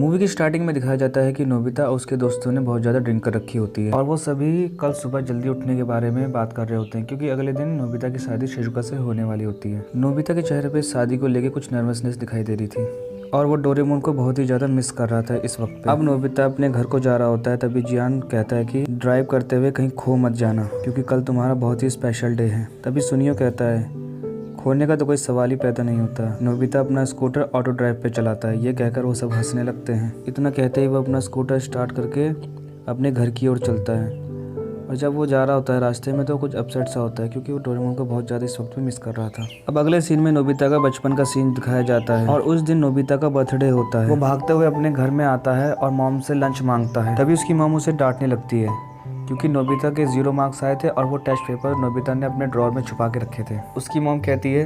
Movie की starting में दिखाया जाता है कि नोबिता और उसके दोस्तों ने बहुत ज़्यादा ड्रिंक कर रखी होती है और वो सभी कल सुबह जल्दी उठने के बारे में बात कर रहे होते हैं क्योंकि अगले दिन नोबिता की शादी शिजुका से होने वाली होती है। नोबिता के चेहरे पे शादी को लेके कुछ नर्वसनेस दिखाई दे रही थी और वो डोरेमोन को बहुत ही ज़्यादा मिस कर रहा था इस वक्त पे। अब नोबिता अपने घर को जा रहा होता है, तभी जियान कहता है कि ड्राइव करते हुए कहीं खो मत जाना क्योंकि कल तुम्हारा बहुत ही स्पेशल डे है। तभी सुनियो कहता है खोने का तो कोई सवाल ही पैदा नहीं होता। नोबिता अपना स्कूटर ऑटो ड्राइव पे चलाता है। ये कहकर वो सब हंसने लगते हैं। इतना कहते ही वो अपना स्कूटर स्टार्ट करके अपने घर की ओर चलता है और जब वो जा रहा होता है रास्ते में तो कुछ अपसेट सा होता है क्योंकि वो डोरेमोन को बहुत ज़्यादा इस वक्त में मिस कर रहा था। अब अगले सीन में नोबिता का बचपन का सीन दिखाया जाता है और उस दिन नोबिता का बर्थडे होता है। वो भागते हुए अपने घर में आता है और मॉम से लंच मांगता है। तभी उसकी मॉम उसे डांटने लगती है क्योंकि नोबिता के 0 मार्क्स आए थे और वो टेस्ट पेपर नोबिता ने अपने ड्रॉर में छुपा के रखे थे। उसकी मॉम कहती है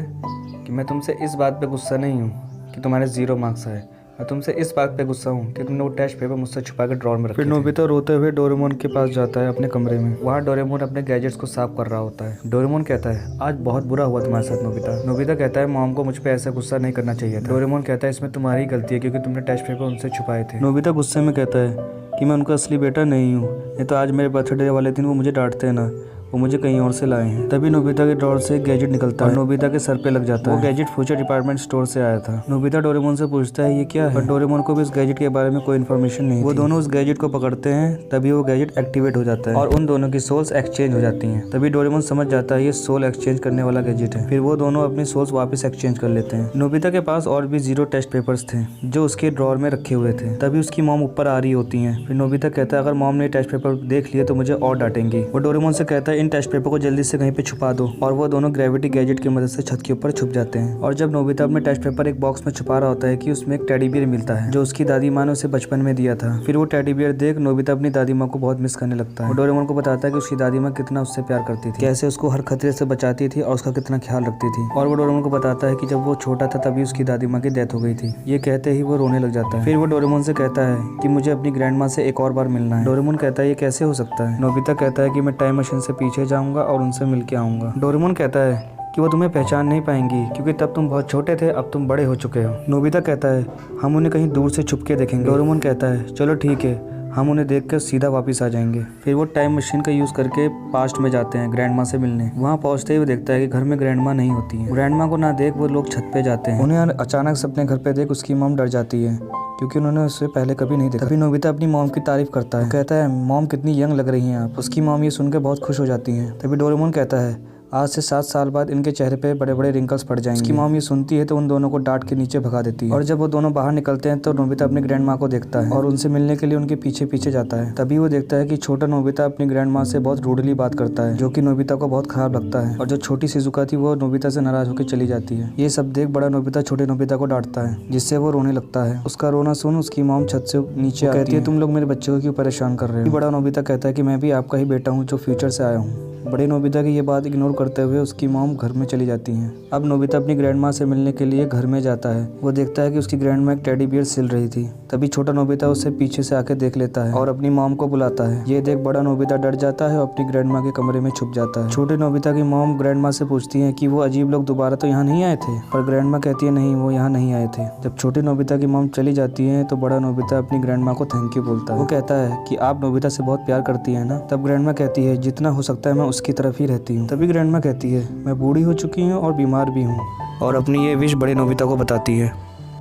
कि मैं तुमसे इस बात पे गुस्सा नहीं हूँ कि तुम्हारे 0 मार्क्स आए, मैं तुमसे इस बात पे गुस्सा हूँ कि तुमने वो टेस्ट पेपर मुझसे छुपा के ड्रॉर में रखे। फिर नोबिता रोते हुए डोरेमोन के पास जाता है अपने कमरे में। वहाँ डोरेमोन अपने गैजेट्स को साफ कर रहा होता है। डोरेमोन कहता है आज बहुत बुरा हुआ तुम्हारे साथ नोबिता। नोबिता कहता है मॉम को मुझ पे ऐसा गुस्सा नहीं करना चाहिए था। डोरेमोन कहता है इसमें तुम्हारी गलती है क्योंकि तुमने टेस्ट पेपर उनसे छुपाए थे। नोबिता गुस्से में कहता है कि मैं उनका असली बेटा नहीं हूँ, नहीं तो आज मेरे बर्थडे वाले दिन वो मुझे डांटते हैं ना, वो मुझे कहीं और से लाए हैं। तभी नोबिता के ड्रॉर से एक गैजेट निकलता है और नोबिता के सर पे लग जाता है। वो गैजेट फ्यूचर डिपार्टमेंट स्टोर से आया था। नोबिता डोरेमोन से पूछता है ये क्या है, पर डोरेमोन को भी इस गैजेट के बारे में कोई इन्फॉर्मेशन नहीं। वो दोनों उस गैजेट को पकड़ते हैं, तभी वो गैजेट एक्टिवेट हो जाता है और उन दोनों की सोल्स एक्सचेंज हो जाती हैं। तभी डोरेमोन समझ जाता है ये सोल एक्सचेंज करने वाला गैजेट है। फिर वो दोनों अपनी सोल्स वापस एक्सचेंज कर लेते हैं। नोबिता के पास और भी 0 टेस्ट पेपर्स थे जो उसके ड्रॉर में रखे हुए थे। तभी उसकी मॉम ऊपर आ रही होती है। फिर नोबिता कहता है अगर मॉम ने टेस्ट पेपर देख लिए तो मुझे और डांटेंगी। वो डोरेमोन से कहता है इन टेस्ट पेपर को जल्दी से कहीं पे छुपा दो और वो दोनों ग्रेविटी गैजेट की मदद से छत के ऊपर छुप जाते हैं। और जब नोबिता अपने टेस्ट पेपर एक बॉक्स में छुपा रहा होता है कि उसमें एक टेडी बियर मिलता है जो उसकी दादी माँ ने उसे बचपन में दिया था। फिर वो टेडी बियर देख नोबिता अपनी दादी माँ को बहुत मिस करने लगता है। और डोरेमोन को बताता है कि उसकी दादी माँ कितना उससे प्यार करती थी, कैसे उसको हर खतरे से बचाती थी और उसका कितना ख्याल रखती थी। और वो डोरेमोन को बताता है कि जब वो छोटा था तभी उसकी दादी माँ की डेथ हो गई थी। ये कहते ही वो रोने लग जाता है। फिर वो डोरेमोन से कहता है कि मुझे अपनी ग्रैंड माँ से एक और बार मिलना है। डोरेमोन कहता है ये कैसे हो सकता है। नोबिता कहता है कि मैं टाइम मशीन से पीछे जाऊंगा और उनसे मिल के आऊंगा। डोरेमोन कहता है कि वो तुम्हें पहचान नहीं पाएंगी क्योंकि तब तुम बहुत छोटे थे, अब तुम बड़े हो चुके हो। नोबिता कहता है हम उन्हें कहीं दूर से छुप के देखेंगे। डोरेमोन कहता है चलो ठीक है, हम उन्हें देखकर सीधा वापस आ जाएंगे। फिर वो टाइम मशीन का यूज़ करके पास्ट में जाते हैं ग्रैंड माँ से मिलने। वहाँ पहुँचते ही वो देखता है कि घर में ग्रैंड माँ नहीं होती है। ग्रैंड माँ को ना देख वो लोग छत पे जाते हैं। उन्हें अचानक से अपने घर पे देख उसकी मॉम डर जाती है क्योंकि उन्होंने उससे पहले कभी नहीं देखा। तभी नोबिता अपनी मॉम की तारीफ करता है, कहता है मॉम कितनी यंग लग रही हैं आप। उसकी मॉम ये सुनकर बहुत खुश हो जाती हैं। तभी डोरेमोन कहता है आज से 7 साल बाद इनके चेहरे पे बड़े बड़े रिंकल्स पड़ जाएंगे। उसकी मॉम ये सुनती है तो उन दोनों को डांट के नीचे भगा देती है। और जब वो दोनों बाहर निकलते हैं तो नोबिता अपनी ग्रैंड माँ को देखता है और उनसे मिलने के लिए उनके पीछे पीछे जाता है। तभी वो देखता है कि छोटा नोबिता अपनी ग्रैंड माँ से बहुत रूडली बात करता है जो कि नोबिता को बहुत खराब लगता है। और जो छोटी शिजुका थी वो नोबिता से नाराज होकर चली जाती है। ये सब देख बड़ा नोबिता छोटे नोबिता को डांटता है जिससे वो रोने लगता है। उसका रोना सुन उसकी मॉम छत से नीचे कहती है तुम लोग मेरे बच्चे को क्यों परेशान कर रहे हो। बड़ा नोबिता कहता है कि मैं भी आपका ही बेटा हूँ जो फ्यूचर से आया हूँ। बड़े नोबिता की ये बात इग्नोर करते हुए उसकी मॉम घर में चली जाती हैं। अब नोबिता अपनी ग्रैंड माँ से मिलने के लिए घर में जाता है। वो देखता है कि उसकी ग्रैंड माँ एक टेडी बियर सिल रही थी। तभी छोटा नोबिता उसे पीछे से आके देख लेता है और अपनी मॉम को बुलाता है। ये देख बड़ा नोबिता डर जाता है और अपनी ग्रैंड माँ के कमरे में छुप जाता है। छोटे नोबिता की मॉम ग्रैंड माँ से पूछती है कि वो अजीब लोग दोबारा तो यहाँ नहीं आए थे, पर ग्रैंड माँ कहती है नहीं वो यहाँ नहीं आए थे। जब छोटे नोबिता की मॉम चली जाती है तो बड़ा नोबिता अपनी ग्रैंड माँ को थैंक यू बोलता है। वो कहता है कि आप नोबिता से बहुत प्यार करती है ना। तब ग्रैंड माँ कहती है जितना हो सकता है मैं उसकी तरफ ही रहती हूँ। तभी ग्रैंड माँ कहती है मैं बूढ़ी हो चुकी हूँ और बीमार भी हूँ और अपनी ये विश बड़े नोबिता को बताती है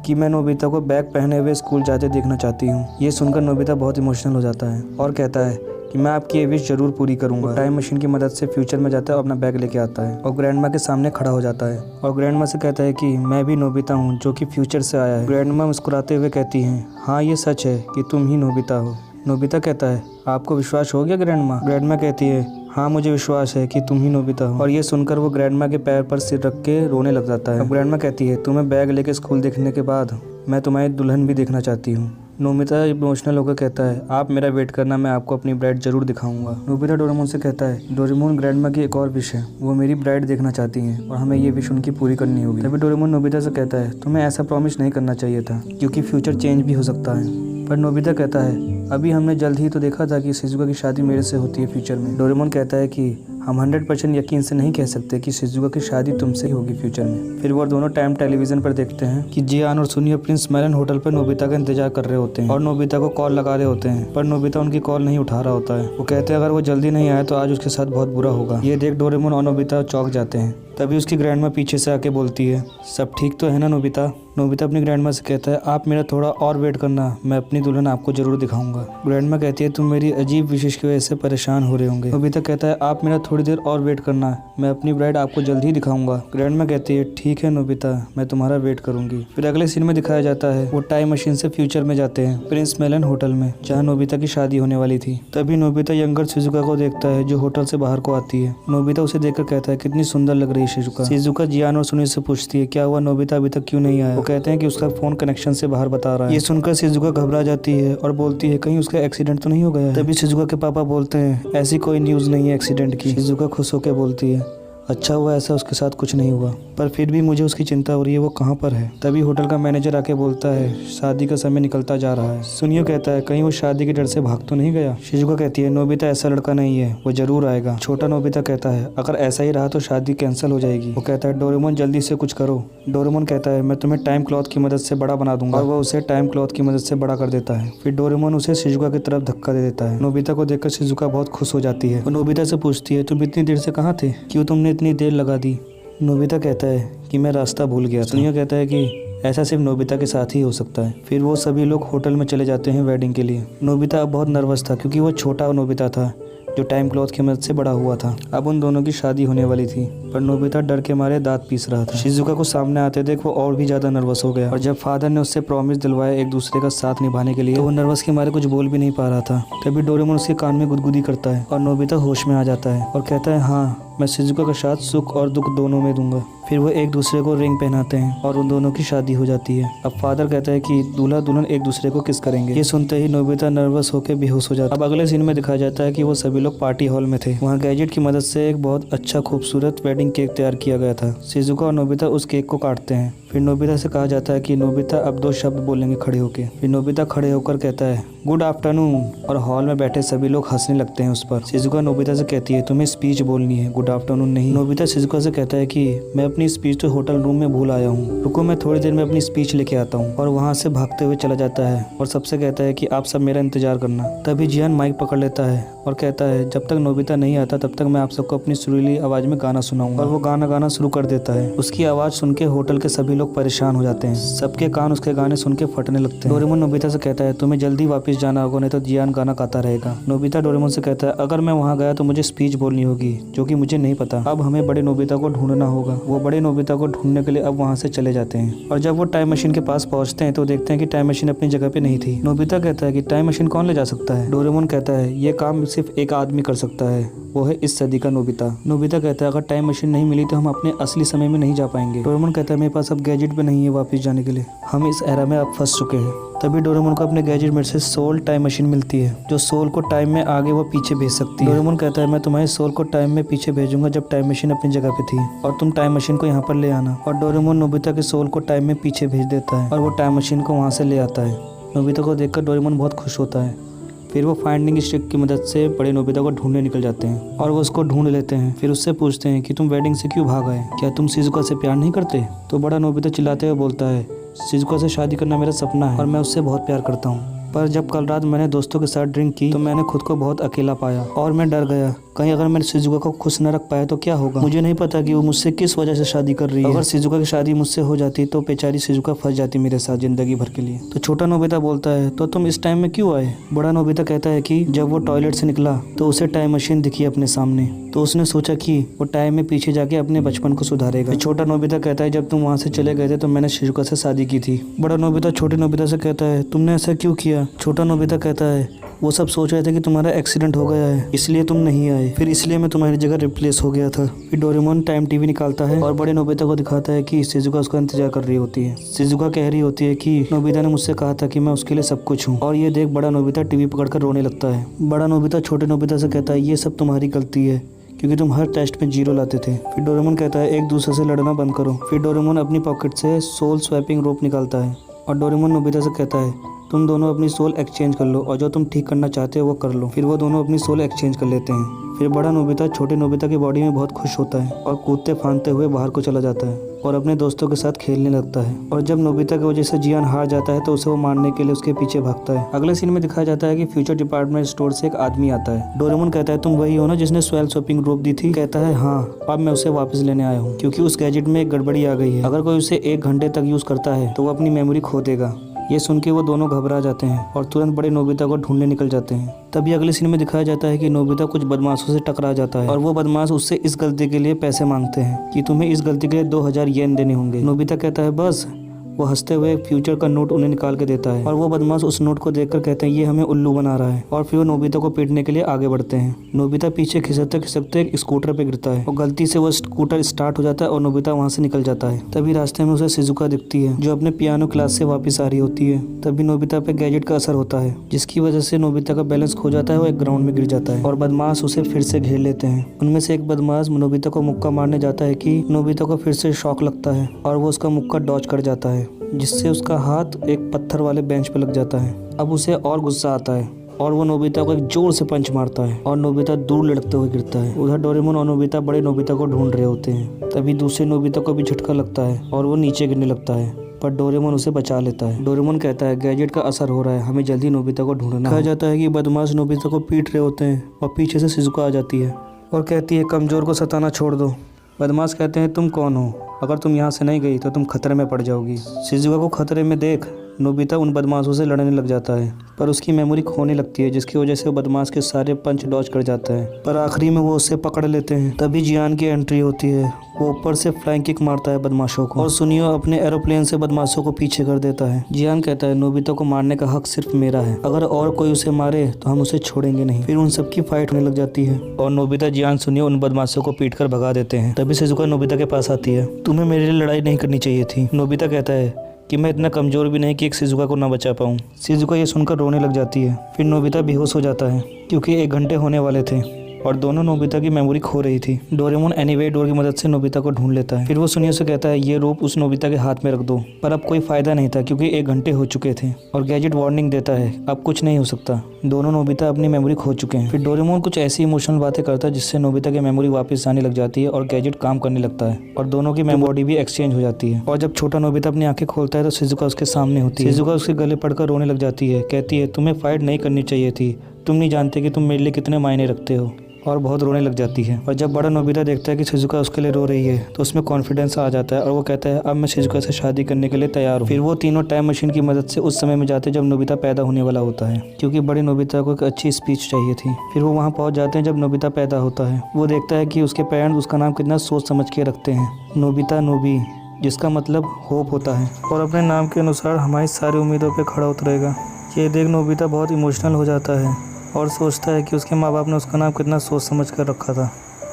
कि मैं नोबिता को बैग पहने हुए स्कूल जाते देखना चाहती हूँ। ये सुनकर नोबिता बहुत इमोशनल हो जाता है और कहता है कि मैं आपकी ये विश जरूर पूरी करूंगा। टाइम मशीन की मदद से फ्यूचर में जाता है और अपना बैग लेके आता है और ग्रैंड माँ के सामने खड़ा हो जाता है और ग्रैंड माँ से कहता है कि मैं भी नोबिता हूँ जो कि फ्यूचर से आया है। ग्रैंड माँ मुस्कुराते हुए कहती हैं हाँ ये सच है कि तुम ही नोबिता हो। नोबिता कहता है आपको विश्वास हो गया ग्रैंड माँ। ग्रैंड माँ कहती है हाँ मुझे विश्वास है कि तुम ही नोबिता हो। और ये सुनकर वो ग्रैंड माँ के पैर पर सिर रख के रोने लग जाता है। अब ग्रैंड माँ कहती है तुम्हें बैग लेके स्कूल देखने के बाद मैं तुम्हारी दुल्हन भी देखना चाहती हूँ। नोबिता इमोशनल होकर कहता है आप मेरा वेट करना, मैं आपको अपनी ब्राइड जरूर दिखाऊंगा। नोबिता डोरेमोन से कहता है डोरेमोन ग्रैंड माँ की एक और विश है, वो मेरी ब्राइड देखना चाहती हैं और हमें ये विश उनकी पूरी करनी होगी। तभी डोरेमोन नोबिता से कहता है तुम्हें ऐसा प्रॉमिस नहीं करना चाहिए था क्योंकि फ्यूचर चेंज भी हो सकता है। पर नोबिता कहता है अभी हमने जल्द ही तो देखा था कि शिजुका की शादी मेरे से होती है फ्यूचर में। डोरेमोन कहता है कि हम 100% यकीन से नहीं कह सकते कि शिजुका की शादी तुमसे ही होगी फ्यूचर में। फिर वो दोनों टाइम टेलीविजन पर देखते हैं कि जियान और सुनियो प्रिंस मेलन होटल पर नोबिता का इंतजार कर रहे होते हैं और नोबिता को कॉल लगा रहे होते हैं, पर नोबिता उनकी कॉल नहीं उठा रहा होता है। वो कहते हैं अगर वो जल्दी नहीं आए तो आज उसके साथ बहुत बुरा होगा। ये देख डोरेमोन और नोबिता चौंक जाते हैं। तभी उसकी ग्रैंडमा पीछे से आके बोलती है, सब ठीक तो है ना नोबिता? नोबिता अपनी ग्रैंडमा से कहता है, आप मेरा थोड़ा और वेट करना, मैं अपनी दुल्हन आपको जरूर दिखाऊंगा। ग्रैंडमा कहती है, तुम मेरी अजीब विशेष की वजह से परेशान हो रहे होंगे। नोबिता कहता है, आप मेरा थोड़ी देर और वेट करना, मैं अपनी ब्राइड आपको जल्द ही दिखाऊंगा। ग्रैंडमा कहती है, ठीक है नोबिता, मैं तुम्हारा वेट करूंगी। फिर अगले सीन में दिखाया जाता है वो टाइम मशीन से फ्यूचर में जाते हैं प्रिंस मेलन होटल में, जहाँ नोबिता की शादी होने वाली थी। तभी नोबिता यंगर शिजुका को देखता है जो होटल से बाहर को आती है। नोबिता उसे देखकर कहता है, कितनी सुंदर लग रही है शिजुका। शिजुका जियान और सुनील से पूछती है, क्या हुआ नोबिता अभी तक क्यों नहीं आया? वो कहते हैं कि उसका फोन कनेक्शन से बाहर बता रहा है। ये सुनकर शिजुका घबरा जाती है और बोलती है, कहीं उसका एक्सीडेंट तो नहीं हो गया? तभी शिजुका के पापा बोलते हैं, ऐसी कोई न्यूज नहीं है एक्सीडेंट की। शिजुका खुश होकर बोलती है, अच्छा हुआ ऐसा उसके साथ कुछ नहीं हुआ, पर फिर भी मुझे उसकी चिंता हो रही है, वो कहाँ पर है? तभी होटल का मैनेजर आके बोलता है, शादी का समय निकलता जा रहा है। सुनियो कहता है, कहीं वो शादी के डर से भाग तो नहीं गया? शिजुका कहती है, नोबिता ऐसा लड़का नहीं है, वो जरूर आएगा। छोटा नोबिता कहता है, अगर ऐसा ही रहा तो शादी कैंसिल हो जाएगी। वो कहता है, डोरेमोन जल्दी से कुछ करो। डोरेमोन कहता है, मैं तुम्हें टाइम क्लॉथ की मदद से बड़ा बना दूंगा, और वो उसे टाइम क्लॉथ की मदद से बड़ा कर देता है। फिर डोरेमोन उसे शिजुका की तरफ धक्का दे देता है। नोबिता को देखकर शिजुका बहुत खुश हो जाती है। वो नोबिता से पूछती है, तुम इतनी देर से कहाँ थे? क्यों तुमने इतनी देर लगा दी? नोबिता कहता है कि मैं रास्ता भूल गया। सुनियो कहता है कि ऐसा सिर्फ नोबिता के साथ ही हो सकता है। फिर वो सभी लोग होटल में चले जाते हैं वेडिंग के लिए। नोबिता अब बहुत नर्वस था क्योंकि वो छोटा नोबिता था जो टाइम क्लॉथ की मदद से बड़ा हुआ था। अब उन दोनों की शादी होने वाली थी, पर नोबिता डर के मारे दांत पीस रहा था। शिजुका को सामने आते देख वो और भी ज्यादा नर्वस हो गया, और जब फादर ने उससे प्रॉमिस दिलवाया एक दूसरे का साथ निभाने के लिए, तो वो नर्वस के मारे कुछ बोल भी नहीं पा रहा था। तभी डोरेमोन उसके कान में गुदगुदी करता है और नोबिता होश में आ जाता है और कहता है, हाँ मैं शिजुका का साथ सुख और दुख दोनों में दूंगा। फिर वो एक दूसरे को रिंग पहनाते हैं और उन दोनों की शादी हो जाती है। अब फादर कहता है कि दूल्हा दुल्हन एक दूसरे को किस करेंगे। ये सुनते ही नोबिता नर्वस होकर बेहोश हो जाता है। अब अगले सीन में दिखाया जाता है कि वो सभी लोग पार्टी हॉल में थे। वहाँ गैजेट की मदद से एक बहुत अच्छा खूबसूरत वेडिंग केक तैयार किया गया था। शिजुका और नोबिता उस केक को काटते हैं। फिर नोबिता से कहा जाता है कि नोबिता अब 2 शब्द बोलेंगे खड़े होकर। फिर नोबिता खड़े होकर कहता है, गुड आफ्टरनून, और हॉल में बैठे सभी लोग हंसने लगते हैं उस पर। शिजुका नोबिता से कहती है, तुम्हें स्पीच बोलनी है, गुड आफ्टरनून नहीं। नोबिता शिजुका से कहता है कि मैं अपनी स्पीच तो होटल रूम में भूल आया हूँ, रुको मैं थोड़ी देर में अपनी स्पीच लेके आता हूँ। और वहाँ से भागते हुए चला जाता है और सबसे कहता है कि आप सब मेरा इंतजार करना। तभी जियान माइक पकड़ लेता है और कहता है, जब तक नोबिता नहीं आता तब तक मैं आप सबको अपनी सुरीली आवाज में गाना सुनाऊंगा। और वो गाना गाना शुरू कर देता है। उसकी आवाज सुन के होटल के सभी लोग परेशान हो जाते हैं। सबके कान उसके गाने सुन के फटने लगते हैं। डोरेमोन नोबिता से कहता है, तुम्हें जल्दी वापस जाना होगा, नहीं तो जियान गाना गाता रहेगा। नोबिता डोरेमोन से कहता है, अगर मैं वहाँ गया तो मुझे स्पीच बोलनी होगी, जो कि मुझे नहीं पता। अब हमें बड़े नोबिता को ढूंढना होगा। वो बड़े नोबिता को ढूंढने के लिए अब वहाँ से चले जाते हैं। और जब वो टाइम मशीन के पास पहुँचते हैं तो देखते हैं कि टाइम मशीन अपनी जगह पे नहीं थी। नोबिता कहता है कि टाइम मशीन कौन ले जा सकता है? डोरेमोन कहता है, ये काम सिर्फ एक आदमी कर सकता है, वो है इस सदी का नोबिता। नोबिता कहता है, अगर टाइम मशीन नहीं मिली तो हम अपने असली समय में नहीं जा पाएंगे। डोरेमोन कहता है, मेरे पास अब गैजेट भी नहीं है वापस जाने के लिए, हम इस एरा में अब फंस चुके हैं। तभी डोरेमोन को अपने गैजेट में से सोल टाइम मशीन मिलती है, जो सोल को टाइम में आगे व पीछे भेज सकती है। डोरेमोन कहता है, मैं तुम्हारे सोल को टाइम में पीछे भेजूंगा जब टाइम मशीन अपनी जगह पे थी, और तुम टाइम मशीन को यहाँ पर ले आना। और डोरेमोन नोबिता के सोल को टाइम में पीछे भेज देता है और वो टाइम मशीन को वहाँ से ले आता है। नोबिता को देखकर डोरेमोन बहुत खुश होता है। फिर वो फाइंडिंग स्टिक की मदद से बड़े नोबिता को ढूंढने निकल जाते हैं और वो उसको ढूंढ लेते हैं। फिर उससे पूछते हैं कि तुम वेडिंग से क्यों भाग आए, क्या तुम शिजुका से प्यार नहीं करते? तो बड़ा नोबिता चिल्लाते हुए बोलता है, शिजुका से शादी करना मेरा सपना है और मैं उससे बहुत प्यार करता हूँ, पर जब कल रात मैंने दोस्तों के साथ ड्रिंक की तो मैंने खुद को बहुत अकेला पाया और मैं डर गया, कहीं अगर मैं शिजुका को खुश न रख पाया तो क्या होगा। मुझे नहीं पता कि वो मुझसे किस वजह से शादी कर रही है। अगर शिजुका की शादी मुझसे हो जाती तो बेचारी शिजुका फंस जाती मेरे साथ जिंदगी भर के लिए। तो छोटा नोबिता बोलता है, तो तुम इस टाइम में क्यों आए? बड़ा नोबिता कहता है कि जब वो टॉयलेट से निकला तो उसे टाइम मशीन दिखी अपने सामने, तो उसने सोचा कि वो टाइम में पीछे जाके अपने बचपन को सुधारेगा। छोटा नोबिता कहता है, जब तुम वहाँ से चले गए थे तो मैंने शिजुका से शादी की थी। बड़ा नोबिता छोटे नोबिता से कहता है, तुमने ऐसा क्यों किया? छोटा नोबिता कहता है, वो सब सोच रहे थे कि तुम्हारा एक्सीडेंट हो गया है इसलिए तुम नहीं आए, फिर इसलिए मैं तुम्हारी जगह रिप्लेस हो गया था। फिर डोरेमोन टाइम टीवी निकालता है और बड़े नोबिता को दिखाता है कि शिजुका उसका इंतजार कर रही होती है। शिजुका कह रही होती है कि नोबिता ने मुझसे कहा था कि मैं उसके लिए सब कुछ हूँ, और ये देख बड़ा नोबिता टीवी पकड़कर रोने लगता है। बड़ा नोबिता छोटे नोबिता से कहता है, ये सब तुम्हारी गलती है क्योंकि तुम हर टेस्ट में 0 लाते थे। फिर डोरेमोन कहता है, एक दूसरे से लड़ना बंद करो। फिर डोरेमोन अपनी पॉकेट से सोल स्वैपिंग रोप निकालता है और डोरेमोन नोबिता से कहता है, तुम दोनों अपनी सोल एक्सचेंज कर लो और जो तुम ठीक करना चाहते हो वो कर लो। फिर वो दोनों अपनी सोल एक्सचेंज कर लेते हैं। फिर बड़ा नोबिता छोटे नोबिता की बॉडी में बहुत खुश होता है और कूदते फांदते हुए बाहर को चला जाता है और अपने दोस्तों के साथ खेलने लगता है। और जब नोबिता की वजह से जियान हार जाता है तो उसे वो मारने के लिए उसके पीछे भागता है। अगले सीन में दिखाया जाता है कि फ्यूचर डिपार्टमेंट स्टोर से एक आदमी आता है। डोरेमोन कहता है तुम वही हो ना जिसने स्वेल शॉपिंग रोक दी थी? कहता है हाँ, अब मैं उसे वापस लेने आया हूँ क्योंकि उस गैजेट में एक गड़बड़ी आ गई है। अगर कोई उसे 1 घंटे तक यूज करता है तो वो अपनी मेमोरी खो देगा। ये सुन के वो दोनों घबरा जाते हैं और तुरंत बड़े नोबिता को ढूंढने निकल जाते हैं। तभी अगले सीन में दिखाया जाता है कि नोबिता कुछ बदमाशों से टकरा जाता है और वो बदमाश उससे इस गलती के लिए पैसे मांगते हैं कि तुम्हें इस गलती के लिए 2000 येन देने होंगे। नोबिता कहता है बस। वो हंसते हुए एक फ्यूचर का नोट उन्हें निकाल के देता है और वो बदमाश उस नोट को देखकर कहते हैं ये हमें उल्लू बना रहा है। और फिर वो नोबिता को पीटने के लिए आगे बढ़ते हैं। नोबिता पीछे खिसकते खिसकते एक स्कूटर पे गिरता है और गलती से वो स्कूटर स्टार्ट हो जाता है और नोबिता वहाँ से निकल जाता है। तभी रास्ते में उसे शिजुका दिखती है जो अपने पियानो क्लास से वापस आ रही होती है। तभी नोबिता पे गैजेट का असर होता है जिसकी वजह से नोबिता का बैलेंस खो जाता है। वो एक ग्राउंड में गिर जाता है और बदमाश उसे फिर से घेर लेते हैं। उनमें से एक बदमाश नोबिता को मुक्का मारने जाता है कि नोबिता को फिर से शॉक लगता है और वो उसका मुक्का डॉज कर जाता है जिससे उसका हाथ एक पत्थर वाले बेंच पर लग जाता है। अब उसे और गुस्सा आता है और वो नोबिता को एक जोर से पंच मारता है और नोबिता दूर लड़कते हुए गिरता है। उधर डोरेमोन और नोबिता बड़े नोबिता को ढूंढ रहे होते हैं। तभी दूसरे नोबिता को भी झटका लगता है और वो नीचे गिरने लगता है पर डोरेमोन उसे बचा लेता है। डोरेमोन कहता है गैजेट का असर हो रहा है, हमें जल्दी नोबिता को ढूंढना। कहा जाता है कि बदमाश नोबिता को पीट रहे होते हैं और पीछे से शिजुका आ जाती है और कहती है कमजोर को सताना छोड़ दो। बदमाश कहते हैं तुम कौन हो? अगर तुम यहाँ से नहीं गई तो तुम खतरे में पड़ जाओगी। शिजुका को खतरे में देख नोबिता उन बदमाशों से लड़ने लग जाता है पर उसकी मेमोरी खोने लगती है जिसकी वजह से वो बदमाश के सारे पंच डॉज कर जाता है पर आखिरी में वो उसे पकड़ लेते हैं। तभी जियान की एंट्री होती है। वो ऊपर से फ्लाइंग किक मारता है बदमाशों को और सुनियो अपने एरोप्लेन से बदमाशों को पीछे कर देता है। जियान कहता है नोबिता को मारने का हक सिर्फ मेरा है, अगर और कोई उसे मारे तो हम उसे छोड़ेंगे नहीं। फिर उन सबकी फाइट होने लग जाती है और नोबिता जियान सुनियो उन बदमाशों को पीट कर भगा देते हैं। तभी शिजुका नोबिता के पास आती है। तुम्हें मेरे लिए लड़ाई नहीं करनी चाहिए थी। नोबिता कहता है कि मैं इतना कमज़ोर भी नहीं कि एक शिजुका को ना बचा पाऊँ। शिजुका ये सुनकर रोने लग जाती है। फिर नोबिता बेहोश हो जाता है क्योंकि 1 घंटे होने वाले थे और दोनों नोबिता की मेमोरी खो रही थी। डोरेमोन एनीवे डोर की मदद से नोबिता को ढूंढ लेता है। फिर वो सुनियो से कहता है ये रोप उस नोबिता के हाथ में रख दो पर अब कोई फायदा नहीं था क्योंकि 1 घंटे हो चुके थे और गैजेट वार्निंग देता है अब कुछ नहीं हो सकता। दोनों नोबिता अपनी मेमोरी खो चुके हैं। फिर डोरेमोन कुछ ऐसी इमोशनल बातें करता है जिससे नोबिता की मेमोरी वापस आने लग जाती है और गैजेट काम करने लगता है और दोनों की मेमोरी भी एक्सचेंज हो जाती है। और जब छोटा नोबिता अपनी आंखें खोलता है तो शिजुका उसके सामने होती है। शिजुका उसके गले पड़कर रोने लग जाती है। कहती है तुम्हें फाइट नहीं करनी चाहिए थी, तुम नहीं जानते कि तुम मेरे लिए कितने मायने रखते हो। और बहुत रोने लग जाती है। और जब बड़ा नोबिता देखता है कि शिजुका उसके लिए रो रही है तो उसमें कॉन्फिडेंस आ जाता है और वो कहता है अब मैं शिजुका से शादी करने के लिए तैयार हूँ। फिर वो तीनों टाइम मशीन की मदद से उस समय में जाते हैं जब नोबिता पैदा होने वाला होता है क्योंकि बड़े नोबिता को एक अच्छी स्पीच चाहिए थी। फिर वो वहाँ पहुँच जाते हैं जब नोबिता पैदा होता है। वो देखता है कि उसके पेरेंट्स उसका नाम कितना सोच समझ के रखते हैं, नोबिता नोबी, जिसका मतलब होप होता है और अपने नाम के अनुसार हमारी सारी उम्मीदों पर खड़ा उतरेगा। ये देख नोबिता बहुत इमोशनल हो जाता है और सोचता है कि उसके माँ बाप ने उसका नाम कितना सोच समझ कर रखा था।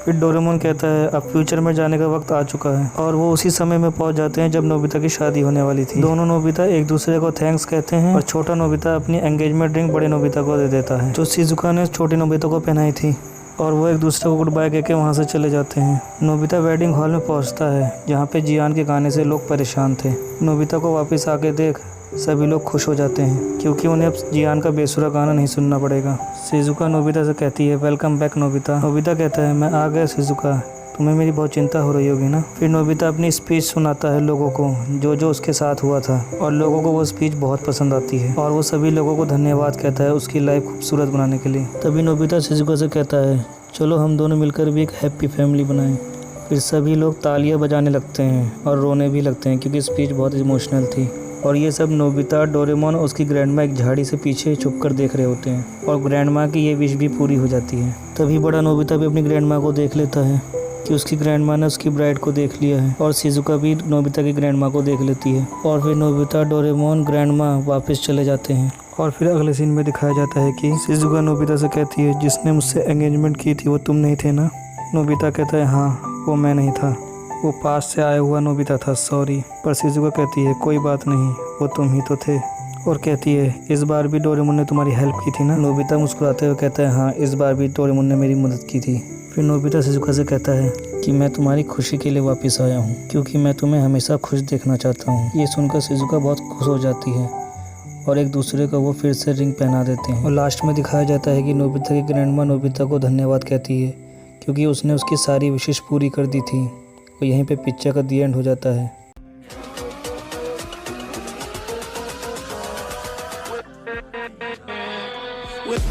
फिर डोरेमोन कहता है अब फ्यूचर में जाने का वक्त आ चुका है और वो उसी समय में पहुंच जाते हैं जब नोबिता की शादी होने वाली थी। दोनों नोबिता एक दूसरे को थैंक्स कहते हैं और छोटा नोबिता अपनी एंगेजमेंट रिंग बड़े नोबिता को दे देता है जो शिजुका ने छोटे नोबिता को पहनाई थी और वो एक दूसरे को गुड बाय कहकर वहाँ से चले जाते हैं। नोबिता वेडिंग हॉल में पहुँचता है जहाँ पे जियान के गाने से लोग परेशान थे। नोबिता को वापस आके देख सभी लोग खुश हो जाते हैं क्योंकि उन्हें अब जियान का बेसुरा गाना नहीं सुनना पड़ेगा। शिजुका नोबिता से कहती है वेलकम बैक नोबिता। नोबिता कहता है मैं आ गया शिजुका, तुम्हें मेरी बहुत चिंता हो रही होगी ना। फिर नोबिता अपनी स्पीच सुनाता है लोगों को जो उसके साथ हुआ था और लोगों को वो स्पीच बहुत पसंद आती है और वो सभी लोगों को धन्यवाद कहता है उसकी लाइफ खूबसूरत बनाने के लिए। तभी नोबिता शिजुका से कहता है चलो हम दोनों मिलकर भी एक हैप्पी फैमिली बनाएं। फिर सभी लोग तालियां बजाने लगते हैं और रोने भी लगते हैं क्योंकि स्पीच बहुत इमोशनल थी। और ये सब नोबिता, डोरेमोन और उसकी ग्रैंडमा एक झाड़ी से पीछे छुपकर देख रहे होते हैं और ग्रैंडमा की ये विश भी पूरी हो जाती है। तभी बड़ा नोबिता भी अपनी ग्रैंडमा को देख लेता है कि उसकी ग्रैंडमा ने उसकी ब्राइड को देख लिया है और शिजुका भी नोबिता की ग्रैंडमा को देख लेती है और फिर नोबिता, डोरेमोन, ग्रैंडमा वापस चले जाते हैं। और फिर अगले सीन में दिखाया जाता है कि शिजुका नोबिता से कहती है जिसने मुझसे एंगेजमेंट की थी वो तुम नहीं थे ना? नोबिता कहता है हाँ वो मैं नहीं था, वो पास से आया हुआ नोबिता था, सॉरी। पर शिजुका कहती है कोई बात नहीं, वो तुम ही तो थे। और कहती है इस बार भी डोरेमोन ने तुम्हारी हेल्प की थी ना? नोबिता मुस्कुराते हुए कहता है हाँ इस बार भी डोरेमोन ने मेरी मदद की थी। फिर नोबिता शिजुका से कहता है कि मैं तुम्हारी खुशी के लिए वापस आया हूँ क्योंकि मैं तुम्हें हमेशा खुश देखना चाहता हूँ। ये सुनकर शिजुका बहुत खुश हो जाती है और एक दूसरे को वो फिर से रिंग पहना देते हैं। और लास्ट में दिखाया जाता है कि नोबिता की ग्रैंडमा नोबिता को धन्यवाद कहती है क्योंकि उसने उसकी सारी विशेष पूरी कर दी थी। और यहीं पे पिक्चर का दी एंड हो जाता है। With